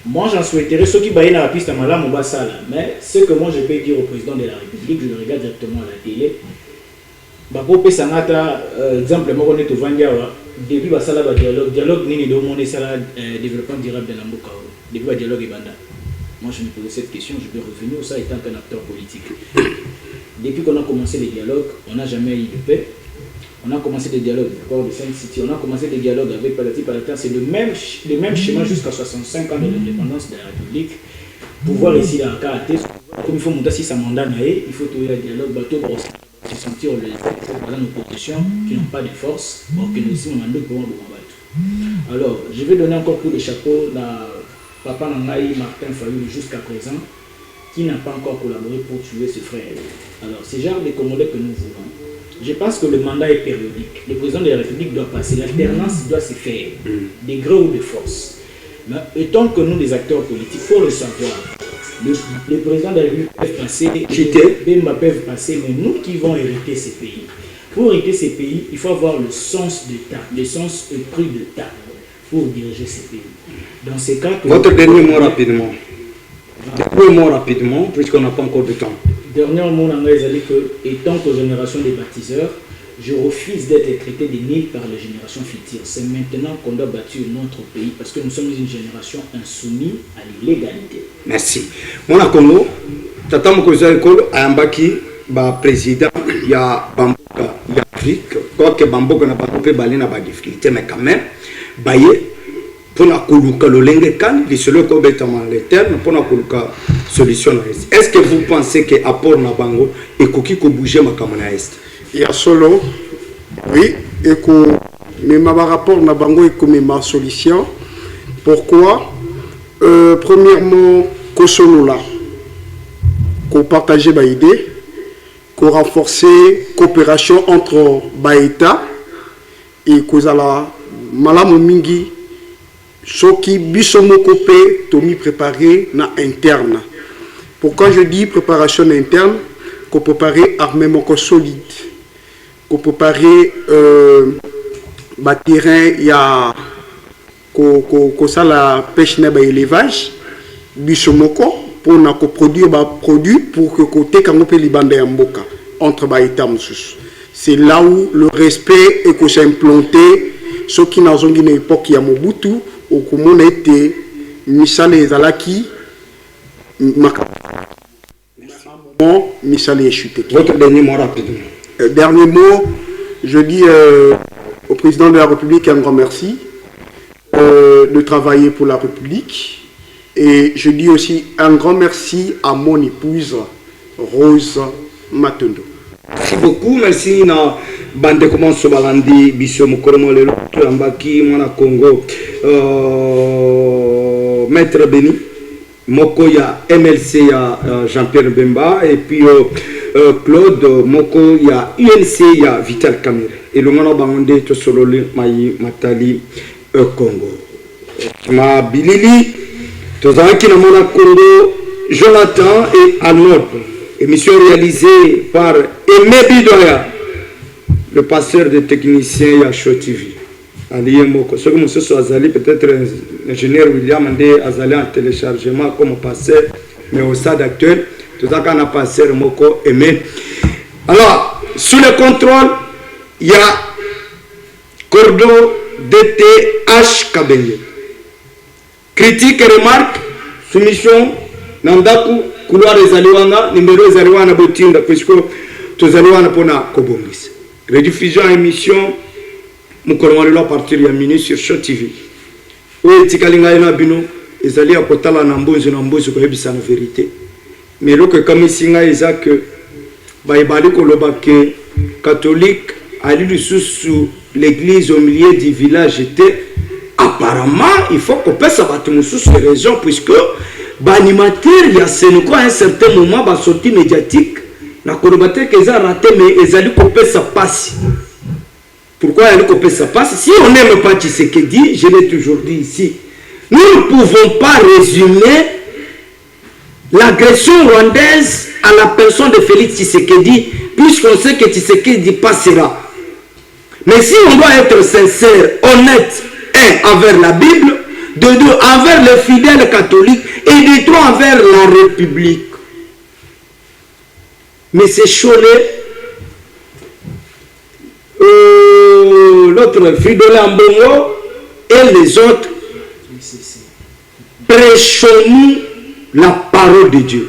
moi j'en souhaiterais ceux qui baillent dans la piste à Malam ou Bassala. Mais ce que moi je peux dire au président de la République, je le regarde directement à la télé. Bako Pesangata, exemple, moi on est au Vandiawa, depuis Bassala dialogue ni de monde ça développement durable de l'Amboka. Depuis le dialogue et Banda. Moi je me pose cette question, je peux revenir au ça étant qu'un acteur politique. Depuis qu'on a commencé les dialogues, on n'a jamais eu de paix. On a commencé des dialogues d'accord, de Sainte-City, on a commencé des dialogues avec Palati Palata, c'est le même schéma jusqu'à 65 ans de l'indépendance de la République. Pouvoir ici dans le cas comme il faut monter si ça mandat, il faut trouver le dialogue, bateau pour se sentir nos positions qui n'ont pas de force, donc nous aussi on a deux pour alors, je vais donner encore coup de chapeau à Papa Nangaï Martin Fayou jusqu'à présent, qui n'a pas encore collaboré pour tuer ses frères. Alors, c'est genre de Congolais que nous voulons. Je pense que le mandat est périodique. Le président de la République doit passer. L'alternance doit se faire, des gré ou de force. Mais étant que nous, des acteurs politiques, il faut le savoir. Le président de la République peut passer, Bemba peuvent passer, mais nous qui vont hériter ces pays. Pour hériter ces pays, il faut avoir le sens de temps, le sens pris de temps pour diriger ces pays. Dans ces cas... Votre dernier mot rapidement. Dernier mot rapidement, puisqu'on n'a pas encore de temps. Dernier mot, que, étant que génération des baptiseurs, je refuse d'être traité de nil par les générations futures. C'est maintenant qu'on doit bâtir notre pays parce que nous sommes une génération insoumise à l'illégalité. Merci. Mon Congo, Tata Mokoza Ekolo, Ayambaki, président, il y a Bamboka, il y a Afrique, quoique Bamboka n'a pas coupé Balina pas de difficulté, mais quand même, Baye, pour la Koluka, le Lengekan, il se le complètement l'éterne, pour la Koluka. Solution. Est-ce que vous pensez que apport na bango et koki ko bouger makamana est? Il y a solo, oui, et que même ma rapport na bango et comme ma solution. Pourquoi? Premièrement, qu'on soit là, qu'on partage ba idée, qu'on renforcer coopération entre ba État et qu'on a la malamu mingi, ce qui bisomo copé, tomi préparé na interne. Pourquoi je dis préparation interne? Qu'on préparer armement solide, qu'on préparer terrain, il y a qu'on ça la pêche n'a pas élevage, bisomoko pour n'a qu'on produire produit pour que côté quand on peut libanda mboka entre baïta moussous. C'est là où le respect est qu'on s'est implanté, ceux qui n'ont pas une époque il y a Mobutu au comment était Michel et Zalaki. Votre dernier mot rapidement. Dernier mot, je dis au président de la République un grand merci de travailler pour la République et je dis aussi un grand merci à mon épouse Rose Matondo. Merci beaucoup, merci na bande comment so balandi biso mokoromo lelo to ambaki mwana Congo maître Béni Moko ya MLC ya Jean-Pierre Bemba et puis Claude Moko ya UNC ya Vital Kamere et le mwana bangonde to solole mai matali Congo ma bilili to zaki na mwana Congo Jonathan et Arnold, émission réalisée par Aimé Bidoya, le passeur des techniciens à Show TV. Ce que monsieur Azali, peut-être l'ingénieur William Andé Azali en téléchargement comme passeur, mais au stade actuel, tout ça qu'on a passé Moko Aimé. Alors, sous le contrôle, il y a Cordo DTH Kabenge. Critique et remarque, soumission, Nandaku, couloir des Aliwana, numéro des Aliwana Botinda, puisque tous Aliwana Pona Kobongis. Rediffusion émission, nous commençons à partir de minuit sur Show TV. Oui, Tikalinga Ina Bino, ils allaient à Kotala Nambozo, Nambozo, c'est la vérité. Mais là, comme ici, Isaac, Baïbali Kolobake, catholique, allé sous l'église au milieu du village était. Apparemment, il faut qu'on puisse abattre sous ces régions, puisque l'animateur, il y a à un certain moment, la sortie médiatique, la colobateur qu'ils ont raté, mais ils allaient couper sa passe. Pourquoi ils allaient couper sa passe? Si on n'aime pas Tshisekedi, je l'ai toujours dit ici, Nous ne pouvons pas résumer l'agression rwandaise à la personne de Félix Tshisekedi, puisqu'on sait que Tshisekedi passera. Mais si on doit être sincère, honnête, un, envers la Bible, de deux, envers les fidèles catholiques, et de trois, envers la République. Mais c'est Cholet, l'autre Fridolin Ambongo et les autres, prêchons-nous la parole de Dieu.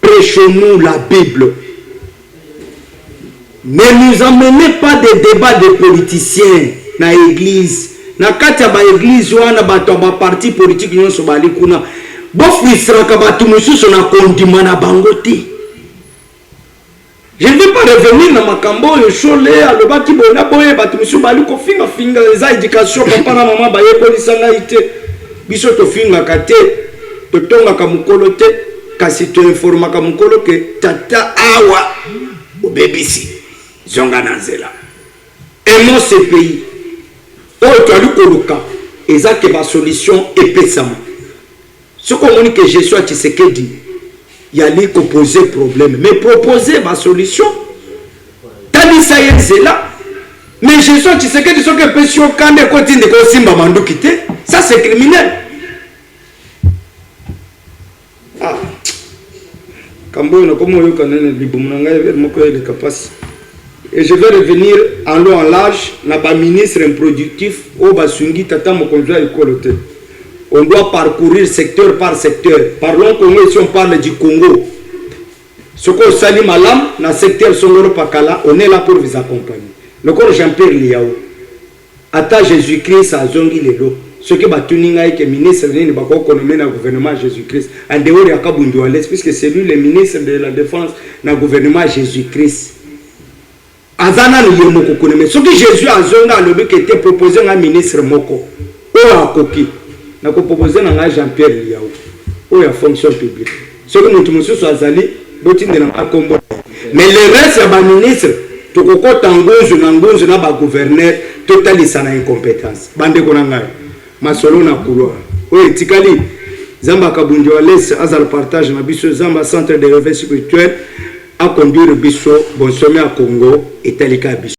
Prêchons-nous la Bible. Ne nous emmenez pas des débats de politiciens dans l'église. Na kati ya ba église wana bato ba parti politique nyonso bali kuna. Bofu israka batu mususu na kondima na bangote. Je ne vais pas revenir na makambo yo Cholet alobaki bona boye batu mususu bali ko finga finga za éducation papa na maman ba yekolisanga ite. Biso to finga kate to tonga ka mukolo te kasi to informa ka mukolo ke tata awa obebisi zonga na nzela. Aimons ce pays. Et ça que ma solution est pesama. Ce qu'on dit que Jésus a Tshisekedi, il y a lui qui poser problème, mais proposer ma solution. Tandis ça y est là. Mais Jésus a Tshisekedi, ce que pétion quand des côtés de Kosimba Mandou quitter, ça c'est criminel. Ah. Kambo na comment yo kanene libumanga vers moko le capacité. Et je vais revenir en long en large dans le ministre improductif au Basungi Tata Mokonjoa Ekolote. On doit parcourir secteur par secteur. Parlons Congo si on parle du Congo. Ce qu'on salue malam dans le secteur Songoro Pakala, on est là pour vous accompagner. Le corps Jean-Pierre Liao. Ata Jésus-Christ a zongi lelo. Ce que Batuninga est ministre de le gouvernement Jésus-Christ. En dehors de Kabundouales, puisque c'est lui le ministre de la Défense dans le gouvernement Jésus-Christ. Azana ni yomoko koneme. Ce que Jésus a zonga lobi qui était proposé à ministre moko. O akoki. Na ko proposé na Jean-Pierre Liao. O ya fonction publique. Ce que nous tous so azali boti ndena akombo. Mais le reste ya ba ministre to koko tangozo na ngonzo na ba gouverneur totali sana incompétence. Bande konanga. Masolo na couloir. O etikali Zamba Kabundi Wales azal partage na biso Zamba centre de réveil spirituel à conduire biso bon sommet à Congo et Talika biso.